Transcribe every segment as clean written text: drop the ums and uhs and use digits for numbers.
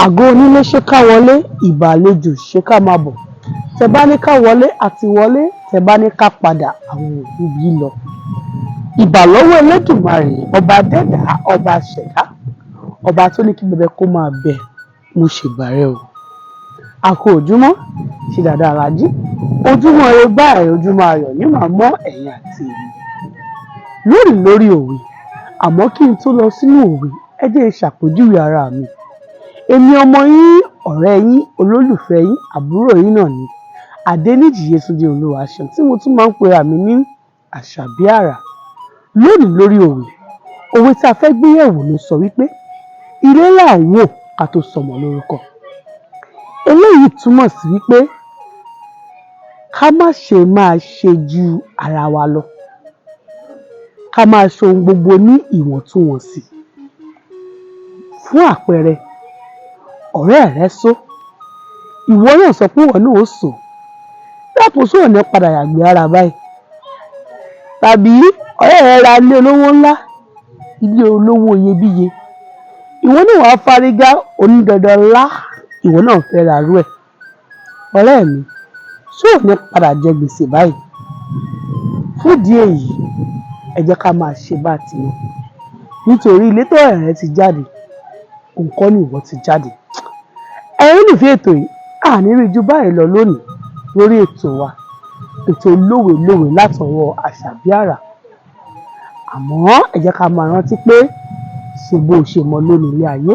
Àgọ́ onílé ṣé ká wọlé, ìbà àlejò ṣé ká máa bọ̀. Tẹ bá ní ká wọlé àti wọlé, tẹ bá ní ká padà àwọn òbí bí lọ. Ìbà lọ́wọ́ Elédùmarè, ọba dẹ́dà, ọba ṣẹ̀dá, ọba tó ní kí bẹbẹ kó máa bẹ, mo ṣèbà rẹ o. Àkó ojúmọ́, ṣe dáadáa la jí. Ojúmọ́ ire báyìí, ojúmọ́ ayọ̀ ní màá mọ́ ẹ̀yin àti èmi. Lórí òwe, àmọ́ kí n tó lọ sínú òwe, ẹ jẹ́ ṣàpèjúwe ara mi. Èmi ọmọ yín, ọ̀rẹ́ yín, olólùfẹ́ yín, àbúrò yín náà ni Adéníjì Yétúndé Olúwaṣeun tí mo tún máa ń pera mi ní Àṣàbí Àrà. Lórí òwe, òwe tí a fẹ́ gbé yẹ̀wò ló sọ wípé ilé là ń wò ká tó sọmọ lórúkọ. Eléyìí túmọ̀ sí wípé ká má ṣe máa ṣe ju ara wa lọ. Ká máa ṣe ohun gbogbo ní ìwọ̀ntúnwọ̀nsì. Fún àpẹẹrẹ, ọ̀rẹ́ rẹ só, ìwọ náà sọ pé ìwọ náà ó só. Dákun sóò ní padà yàgbé ara báyìí. Tàbí ọ̀rẹ́ rẹ ra ilé olówó ńlá, ilé olówó iyebíye. Ìwọ náà wá fárígá onídandan ńlá, ìwọ náà fẹ́ ra rú ẹ̀. Ọ̀rẹ́ mi, sóò ní padà jẹ gbèsè báyìí. Fún ìdí èyí, ẹ jẹ́ ká máa ṣe bá ti mọ̀. Nítorí ilé tó ọ̀rẹ́ rẹ ti jáde, nǹkan ni ìwọ ti jáde. Ẹ̀yin olùfẹ́ ètò yìí, àní rí ju báyìí lọ lónìí lórí ètò wa, ètò lówelówe látọwọ́ Àṣàbí Àrà. Àmọ́ ẹ jẹ́ ká máa rántí pé ṣe bó ṣe mọ lónìí ilé ayé.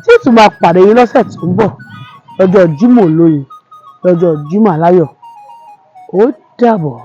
Tí tún máa pàdé yín lọ́sẹ̀ tó ń bọ̀, lọ́jọ́ Jímọ̀ olóyin, lọ́jọ́ Jímọ̀ aláyọ̀. Ó dàbọ̀.